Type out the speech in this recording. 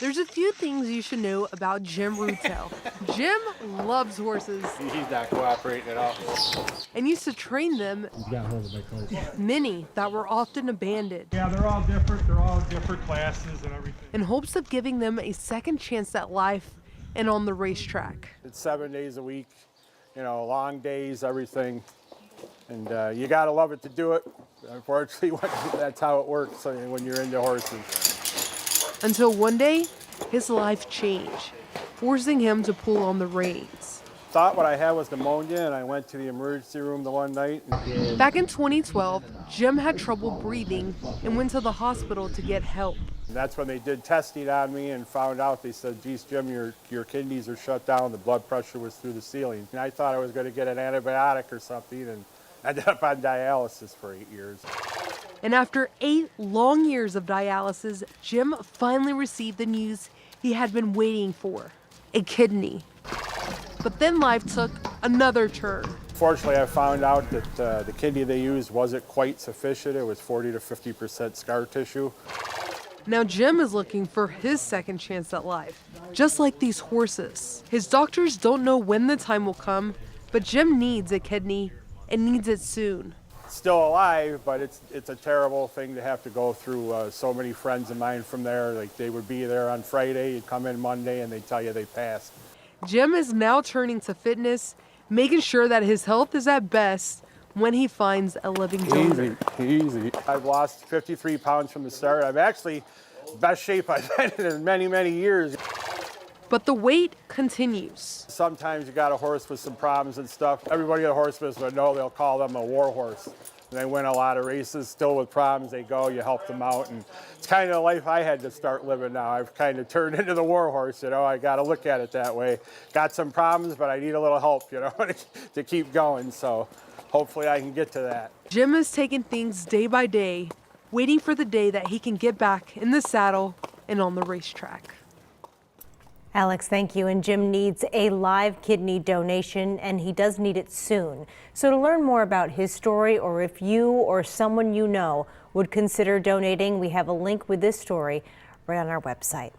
There's a few things you should know about Jim Rutel. Jim loves horses. He's not cooperating at all. And used to train them, many that were often abandoned. Yeah, they're all different. They're all different classes and everything. In hopes of giving them a second chance at life and on the racetrack. It's 7 days a week, long days, everything. And you got to love it to do it. Unfortunately, that's how it works when you're into horses. Until one day, his life changed, forcing him to pull on the reins. Thought what I had was pneumonia, and I went to the emergency room the one night. Back in 2012, Jim had trouble breathing and went to the hospital to get help. And that's when they did testing on me and found out. They said, geez, Jim, your kidneys are shut down. The blood pressure was through the ceiling. And I thought I was going to get an antibiotic or something, and I ended up on dialysis for 8 years. And after 8 long years of dialysis, Jim finally received the news he had been waiting for, a kidney. But then life took another turn. Fortunately, I found out that the kidney they used wasn't quite sufficient. It was 40 to 50% scar tissue. Now Jim is looking for his second chance at life, just like these horses. His doctors don't know when the time will come, but Jim needs a kidney and needs it soon. Still alive, but it's a terrible thing to have to go through. So many friends of mine from there, like they would be there on Friday, you'd come in Monday, and they'd tell you they passed. Jim is now turning to fitness, making sure that his health is at best when he finds a living donor. Easy. I've lost 53 pounds from the start. I'm actually best shape I've been in many, many years. But the wait continues. Sometimes you got a horse with some problems and stuff. Everybody at the horse business would know they'll call them a war horse. And they win a lot of races, still with problems, they go, you help them out. And it's kind of the life I had to start living now. I've kind of turned into the war horse, I got to look at it that way. Got some problems, but I need a little help, to keep going. So hopefully I can get to that. Jim is taking things day by day, waiting for the day that he can get back in the saddle and on the racetrack. Alex, thank you. And Jim needs a live kidney donation, and he does need it soon. So to learn more about his story, or if you or someone you know would consider donating, we have a link with this story right on our website.